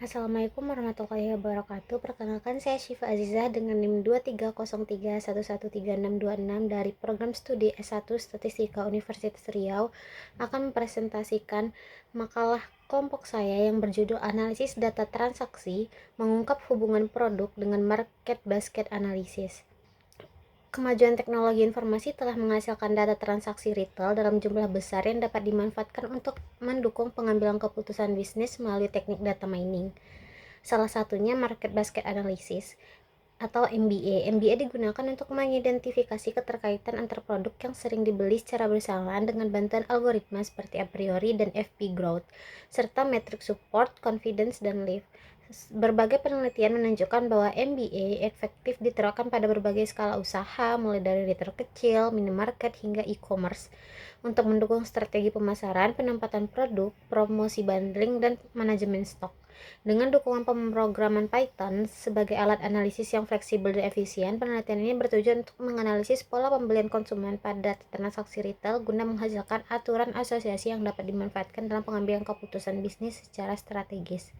Assalamualaikum warahmatullahi wabarakatuh. Perkenalkan saya Syifa Azizah dengan NIM 23031136626 dari program studi S1 Statistika Universitas Riau akan mempresentasikan makalah kelompok saya yang berjudul Analisis Data Transaksi Mengungkap Hubungan Produk dengan Market Basket Analysis. Kemajuan teknologi informasi telah menghasilkan data transaksi retail dalam jumlah besar yang dapat dimanfaatkan untuk mendukung pengambilan keputusan bisnis melalui teknik data mining. Salah satunya Market Basket Analysis atau MBA. MBA digunakan untuk mengidentifikasi keterkaitan antar produk yang sering dibeli secara bersamaan dengan bantuan algoritma seperti a priori dan FP growth, serta metrik support, confidence, dan lift. Berbagai penelitian menunjukkan bahwa MBA efektif diterapkan pada berbagai skala usaha, mulai dari retail kecil, minimarket, hingga e-commerce, untuk mendukung strategi pemasaran, penempatan produk, promosi bundling, dan manajemen stok. Dengan dukungan pemrograman Python sebagai alat analisis yang fleksibel dan efisien, penelitian ini bertujuan untuk menganalisis pola pembelian konsumen pada transaksi retail guna menghasilkan aturan asosiasi yang dapat dimanfaatkan dalam pengambilan keputusan bisnis secara strategis.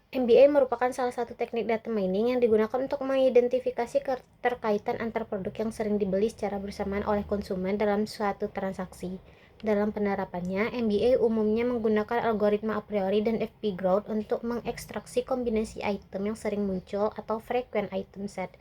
MBA merupakan salah satu teknik data mining yang digunakan untuk mengidentifikasi keterkaitan antar produk yang sering dibeli secara bersamaan oleh konsumen dalam suatu transaksi. Dalam penerapannya, MBA umumnya menggunakan algoritma a priori dan FP growth untuk mengekstraksi kombinasi item yang sering muncul atau frequent item set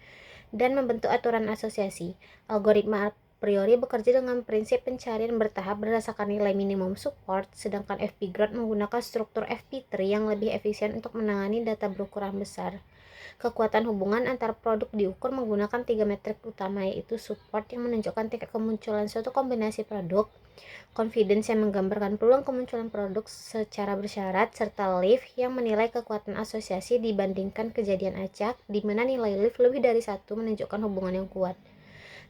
dan membentuk aturan asosiasi. Algoritma priori bekerja dengan prinsip pencarian bertahap berdasarkan nilai minimum support, sedangkan FP growth menggunakan struktur FP tree yang lebih efisien untuk menangani data berukuran besar. Kekuatan hubungan antar produk diukur menggunakan 3 metrik utama, yaitu support yang menunjukkan tingkat kemunculan suatu kombinasi produk, confidence yang menggambarkan peluang kemunculan produk secara bersyarat, serta lift yang menilai kekuatan asosiasi dibandingkan kejadian acak, di mana nilai lift lebih dari satu menunjukkan hubungan yang kuat.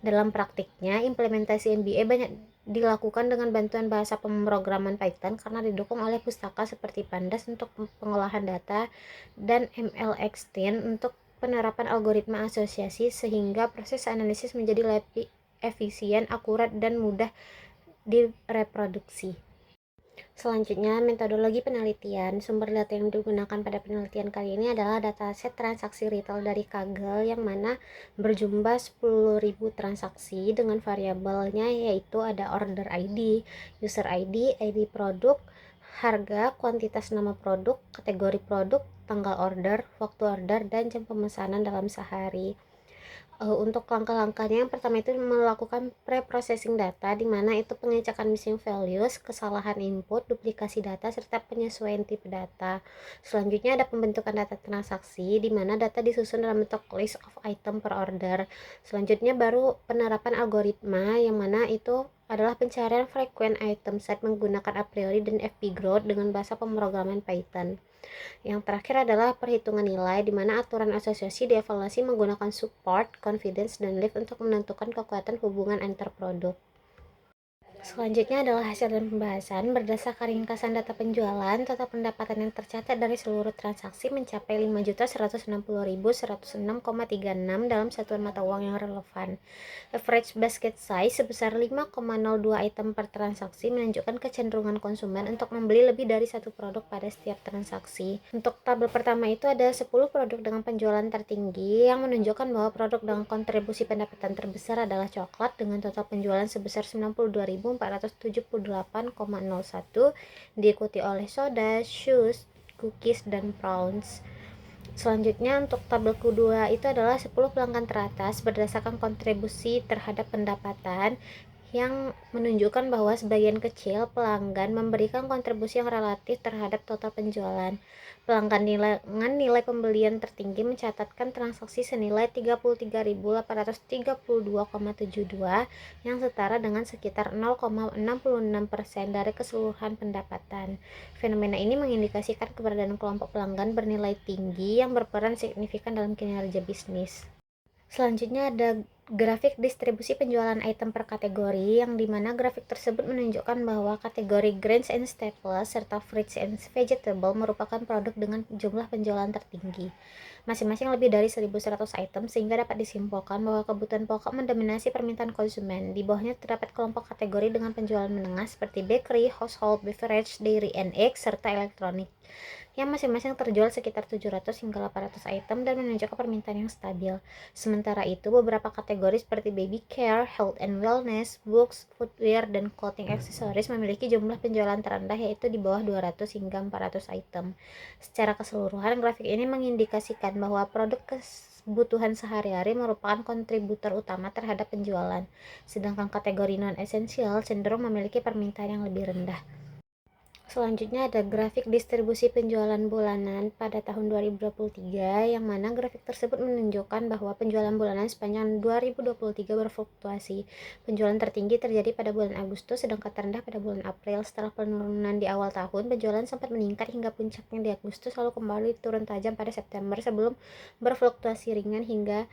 Dalam praktiknya, implementasi MBA banyak dilakukan dengan bantuan bahasa pemrograman Python karena didukung oleh pustaka seperti Pandas untuk pengolahan data dan MLXten untuk penerapan algoritma asosiasi, sehingga proses analisis menjadi lebih efisien, akurat, dan mudah direproduksi. Selanjutnya, metodologi penelitian. Sumber data yang digunakan pada penelitian kali ini adalah dataset transaksi retail dari Kaggle yang mana berjumlah 10.000 transaksi dengan variabelnya, yaitu ada order ID, user ID, ID produk, harga, kuantitas nama produk, kategori produk, tanggal order, waktu order, dan jam pemesanan dalam sehari. Untuk langkah-langkahnya, yang pertama itu melakukan pre-processing data, di mana itu pengecekan missing values, kesalahan input, duplikasi data, serta penyesuaian tipe data. Selanjutnya ada pembentukan data transaksi, di mana data disusun dalam bentuk list of item per order. Selanjutnya baru penerapan algoritma, yang mana itu adalah pencarian frequent item set menggunakan a priori dan FP growth dengan bahasa pemrograman Python. Yang terakhir adalah perhitungan nilai, di mana aturan asosiasi dievaluasi menggunakan support, confidence, dan lift untuk menentukan kekuatan hubungan antar produk. Selanjutnya adalah hasil dan pembahasan. Berdasarkan ringkasan data penjualan, total pendapatan yang tercatat dari seluruh transaksi mencapai 5.160.106,36 dalam satuan mata uang yang relevan. Average basket size sebesar 5,02 item per transaksi menunjukkan kecenderungan konsumen untuk membeli lebih dari satu produk pada setiap transaksi. Untuk tabel pertama itu ada 10 produk dengan penjualan tertinggi yang menunjukkan bahwa produk dengan kontribusi pendapatan terbesar adalah coklat dengan total penjualan sebesar 92.478,01, diikuti oleh soda, shoes, cookies, dan prawns. Selanjutnya untuk tabel kedua itu adalah 10 pelanggan teratas berdasarkan kontribusi terhadap pendapatan, yang menunjukkan bahwa sebagian kecil pelanggan memberikan kontribusi yang relatif terhadap total penjualan. Pelanggan dengan nilai pembelian tertinggi mencatatkan transaksi senilai 33.832,72 yang setara dengan sekitar 0,66% dari keseluruhan pendapatan. Fenomena ini mengindikasikan keberadaan kelompok pelanggan bernilai tinggi yang berperan signifikan dalam kinerja bisnis. Selanjutnya ada grafik distribusi penjualan item per kategori, yang dimana grafik tersebut menunjukkan bahwa kategori grains and staples serta fruits and vegetable merupakan produk dengan jumlah penjualan tertinggi, masing-masing lebih dari 1.100 item, sehingga dapat disimpulkan bahwa kebutuhan pokok mendominasi permintaan konsumen. Di bawahnya terdapat kelompok kategori dengan penjualan menengah seperti bakery, household beverage, dairy and eggs, serta elektronik. yang masing-masing terjual sekitar 700 hingga 800 item dan menunjukkan permintaan yang stabil. Sementara itu, beberapa kategori seperti baby care, health and wellness, books, footwear, dan clothing accessories memiliki jumlah penjualan terendah yaitu di bawah 200 hingga 400 item. Secara keseluruhan, grafik ini mengindikasikan bahwa produk kebutuhan sehari-hari merupakan kontributor utama terhadap penjualan, sedangkan kategori non-esensial cenderung memiliki permintaan yang lebih rendah. Selanjutnya ada grafik distribusi penjualan bulanan pada tahun 2023, yang mana grafik tersebut menunjukkan bahwa penjualan bulanan sepanjang 2023 berfluktuasi. Penjualan tertinggi terjadi pada bulan Agustus, sedangkan terendah pada bulan April. Setelah penurunan di awal tahun, penjualan sempat meningkat hingga puncaknya di Agustus, lalu kembali turun tajam pada September sebelum berfluktuasi ringan hingga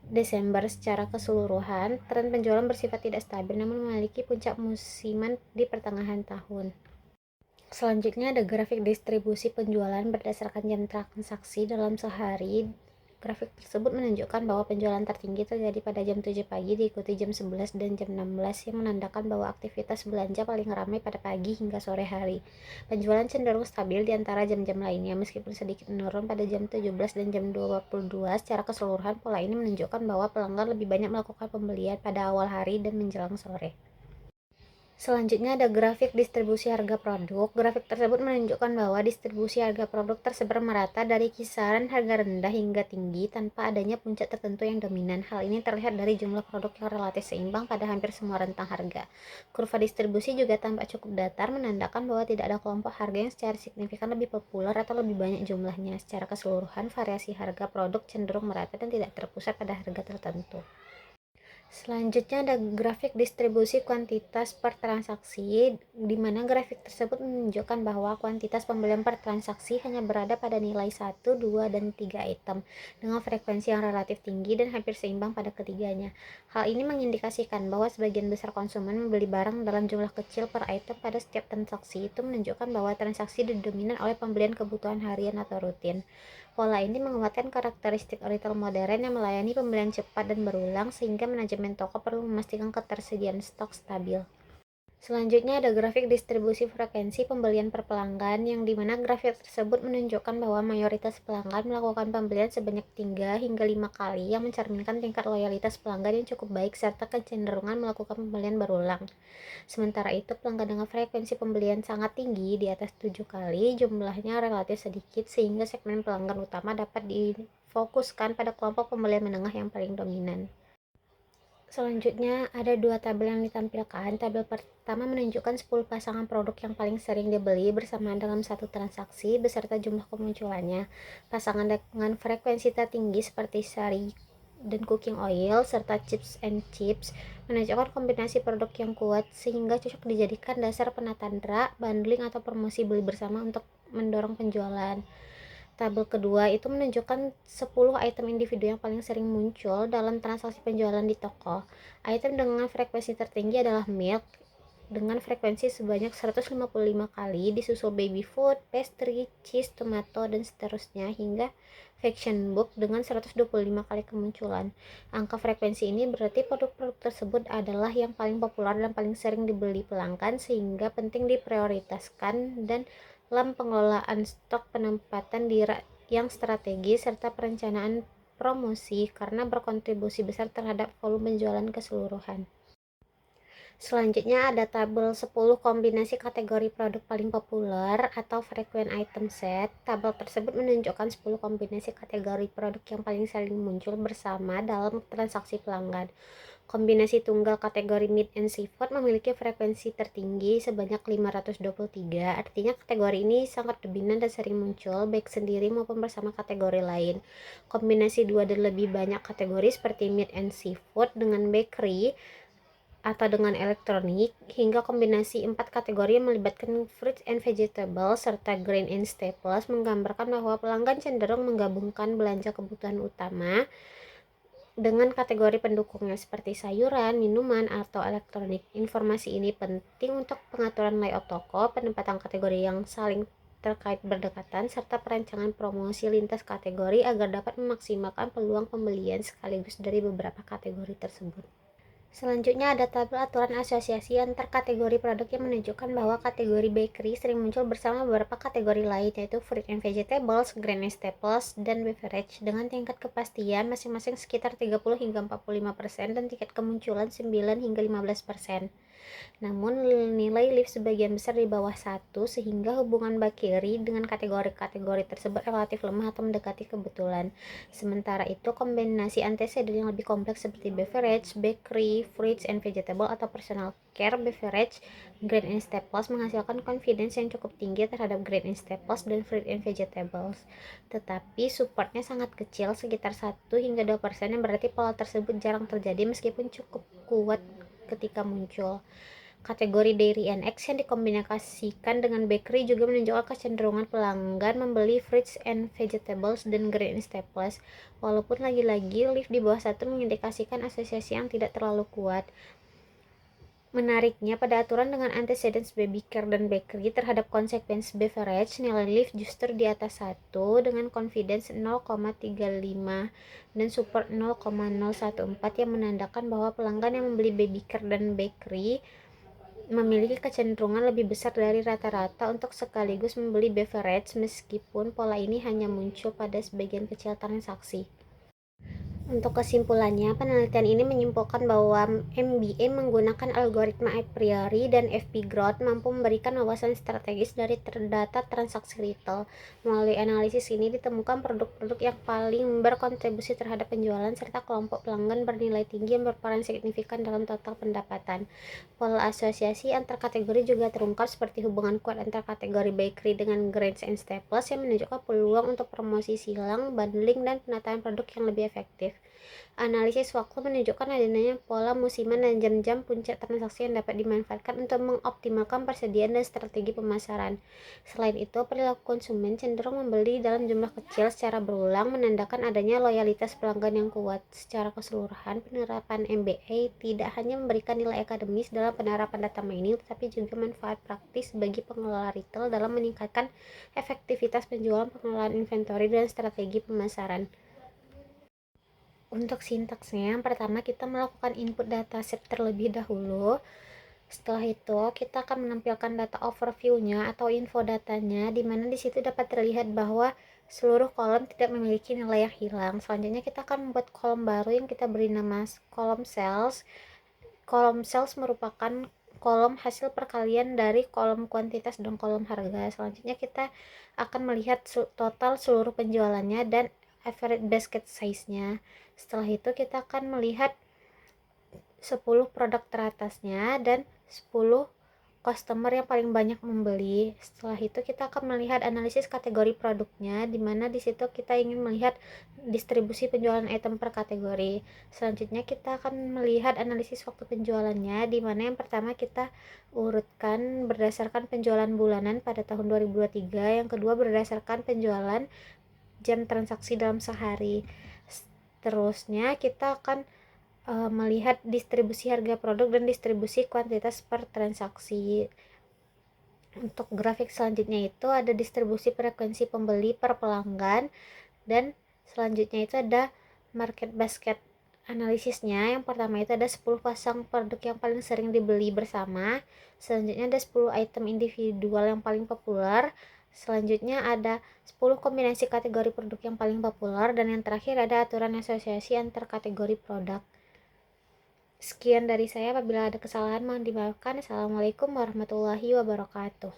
Desember. Secara keseluruhan, tren penjualan bersifat tidak stabil namun memiliki puncak musiman di pertengahan tahun. Selanjutnya ada grafik distribusi penjualan berdasarkan jam transaksi dalam sehari. Grafik tersebut menunjukkan bahwa penjualan tertinggi terjadi pada jam 7 pagi, diikuti jam 11 dan jam 16, yang menandakan bahwa aktivitas belanja paling ramai pada pagi hingga sore hari. Penjualan cenderung stabil di antara jam-jam lainnya, meskipun sedikit menurun pada jam 17 dan jam 22. Secara keseluruhan, pola ini menunjukkan bahwa pelanggan lebih banyak melakukan pembelian pada awal hari dan menjelang sore. Selanjutnya ada grafik distribusi harga produk. Grafik tersebut menunjukkan bahwa distribusi harga produk tersebar merata dari kisaran harga rendah hingga tinggi tanpa adanya puncak tertentu yang dominan. Hal ini terlihat dari jumlah produk yang relatif seimbang pada hampir semua rentang harga. Kurva distribusi juga tampak cukup datar, menandakan bahwa tidak ada kelompok harga yang secara signifikan lebih populer atau lebih banyak jumlahnya. Secara keseluruhan, variasi harga produk cenderung merata dan tidak terpusat pada harga tertentu. Selanjutnya ada grafik distribusi kuantitas per transaksi, di mana grafik tersebut menunjukkan bahwa kuantitas pembelian per transaksi hanya berada pada nilai 1, 2, dan 3 item, dengan frekuensi yang relatif tinggi dan hampir seimbang pada ketiganya. Hal ini mengindikasikan bahwa sebagian besar konsumen membeli barang dalam jumlah kecil per item pada setiap transaksi. Itu menunjukkan bahwa transaksi didominan oleh pembelian kebutuhan harian atau rutin. Pola ini menguatkan karakteristik retail modern yang melayani pembelian cepat dan berulang, sehingga manajemen toko perlu memastikan ketersediaan stok stabil. Selanjutnya ada grafik distribusi frekuensi pembelian per pelanggan, yang dimana grafik tersebut menunjukkan bahwa mayoritas pelanggan melakukan pembelian sebanyak 3 hingga 5 kali, yang mencerminkan tingkat loyalitas pelanggan yang cukup baik serta kecenderungan melakukan pembelian berulang. Sementara itu, pelanggan dengan frekuensi pembelian sangat tinggi di atas 7 kali jumlahnya relatif sedikit, sehingga segmen pelanggan utama dapat difokuskan pada kelompok pembelian menengah yang paling dominan. Selanjutnya ada dua tabel yang ditampilkan. Tabel pertama menunjukkan 10 pasangan produk yang paling sering dibeli bersamaan dalam satu transaksi beserta jumlah kemunculannya. Pasangan dengan frekuensi tertinggi seperti sari dan cooking oil serta chips and chips menunjukkan kombinasi produk yang kuat sehingga cocok dijadikan dasar penatandra, bundling, atau promosi beli bersama untuk mendorong penjualan. Tabel kedua itu menunjukkan 10 item individu yang paling sering muncul dalam transaksi penjualan di toko. Item dengan frekuensi tertinggi adalah milk dengan frekuensi sebanyak 155 kali, disusul baby food, pastry, cheese, tomato, dan seterusnya hingga fiction book dengan 125 kali kemunculan. Angka frekuensi ini berarti produk-produk tersebut adalah yang paling populer dan paling sering dibeli pelanggan, sehingga penting diprioritaskan dan dalam pengelolaan stok, penempatan yang strategis, serta perencanaan promosi karena berkontribusi besar terhadap volume penjualan keseluruhan. Selanjutnya ada tabel 10 kombinasi kategori produk paling populer atau frequent item set. Tabel tersebut menunjukkan 10 kombinasi kategori produk yang paling sering muncul bersama dalam transaksi pelanggan. Kombinasi tunggal kategori meat and seafood memiliki frekuensi tertinggi sebanyak 523. Artinya kategori ini sangat dominan dan sering muncul baik sendiri maupun bersama kategori lain. Kombinasi 2 dan lebih banyak kategori seperti meat and seafood dengan bakery atau dengan elektronik, hingga kombinasi 4 kategori yang melibatkan fruits and vegetables serta grain and staples menggambarkan bahwa pelanggan cenderung menggabungkan belanja kebutuhan utama dengan kategori pendukungnya seperti sayuran, minuman, atau elektronik. Informasi ini penting untuk pengaturan layout toko, penempatan kategori yang saling terkait berdekatan, serta perancangan promosi lintas kategori agar dapat memaksimalkan peluang pembelian sekaligus dari beberapa kategori tersebut. Selanjutnya ada tabel aturan asosiasi antar kategori produk yang menunjukkan bahwa kategori bakery sering muncul bersama beberapa kategori lain, yaitu fruit and vegetables, grain and staples, dan beverage dengan tingkat kepastian masing-masing sekitar 30 hingga 45% dan tingkat kemunculan 9 hingga 15%. Namun nilai lift sebagian besar di bawah 1 sehingga hubungan bakery dengan kategori-kategori tersebut relatif lemah atau mendekati kebetulan. Sementara itu, kombinasi antecedent yang lebih kompleks seperti beverage, bakery, fruits and vegetable atau personal care beverage, grain and staples menghasilkan confidence yang cukup tinggi terhadap grain and staples dan fruit and vegetables. Tetapi supportnya sangat kecil, sekitar 1 hingga 2%, yang berarti pola tersebut jarang terjadi meskipun cukup kuat ketika muncul. Kategori dairy and eggs yang dikombinasikan dengan bakery juga menunjukkan kecenderungan pelanggan membeli fruits and vegetables dan grain staples, walaupun lagi-lagi lift di bawah 1 mengindikasikan asosiasi yang tidak terlalu kuat. Menariknya, pada aturan dengan antecedents baby care dan bakery terhadap consequence beverage, nilai lift justru di atas 1 dengan confidence 0,35 dan support 0,014 yang menandakan bahwa pelanggan yang membeli baby care dan bakery memiliki kecenderungan lebih besar dari rata-rata untuk sekaligus membeli beverage, meskipun pola ini hanya muncul pada sebagian kecil transaksi. Untuk kesimpulannya, penelitian ini menyimpulkan bahwa MBA menggunakan algoritma a priori dan FP Growth mampu memberikan wawasan strategis dari data transaksi retail. Melalui analisis ini ditemukan produk-produk yang paling berkontribusi terhadap penjualan serta kelompok pelanggan bernilai tinggi yang berperan signifikan dalam total pendapatan. Pola asosiasi antar kategori juga terungkap seperti hubungan kuat antar kategori bakery dengan grains and staples yang menunjukkan peluang untuk promosi silang, bundling, dan penataan produk yang lebih efektif. Analisis waktu menunjukkan adanya pola musiman dan jam-jam puncak transaksi yang dapat dimanfaatkan untuk mengoptimalkan persediaan dan strategi pemasaran. Selain itu, perilaku konsumen cenderung membeli dalam jumlah kecil secara berulang, menandakan adanya loyalitas pelanggan yang kuat. Secara keseluruhan, penerapan MBA tidak hanya memberikan nilai akademis dalam penerapan data mining, tetapi juga manfaat praktis bagi pengelola retail dalam meningkatkan efektivitas penjualan, pengelolaan inventory, dan strategi pemasaran. Untuk sintaksnya, yang pertama kita melakukan input dataset terlebih dahulu. Setelah itu, kita akan menampilkan data overview-nya atau info datanya, di mana di situ dapat terlihat bahwa seluruh kolom tidak memiliki nilai yang hilang. Selanjutnya, kita akan membuat kolom baru yang kita beri nama kolom sales. Kolom sales merupakan kolom hasil perkalian dari kolom kuantitas dan kolom harga. Selanjutnya, kita akan melihat total seluruh penjualannya dan average basket size-nya. Setelah itu kita akan melihat 10 produk teratasnya dan 10 customer yang paling banyak membeli. Setelah itu kita akan melihat analisis kategori produknya, di mana di situ kita ingin melihat distribusi penjualan item per kategori. Selanjutnya kita akan melihat analisis waktu penjualannya, di mana yang pertama kita urutkan berdasarkan penjualan bulanan pada tahun 2023, yang kedua berdasarkan penjualan jam transaksi dalam sehari. Seterusnya kita akan melihat distribusi harga produk dan distribusi kuantitas per transaksi. Untuk grafik selanjutnya itu ada distribusi frekuensi pembeli per pelanggan, dan selanjutnya itu ada market basket analisisnya. Yang pertama itu ada 10 pasang produk yang paling sering dibeli bersama. Selanjutnya ada 10 item individual yang paling populer. Selanjutnya ada 10 kombinasi kategori produk yang paling populer, dan yang terakhir ada aturan asosiasi antar kategori produk. Sekian dari saya, apabila ada kesalahan mohon dimaafkan. Assalamualaikum warahmatullahi wabarakatuh.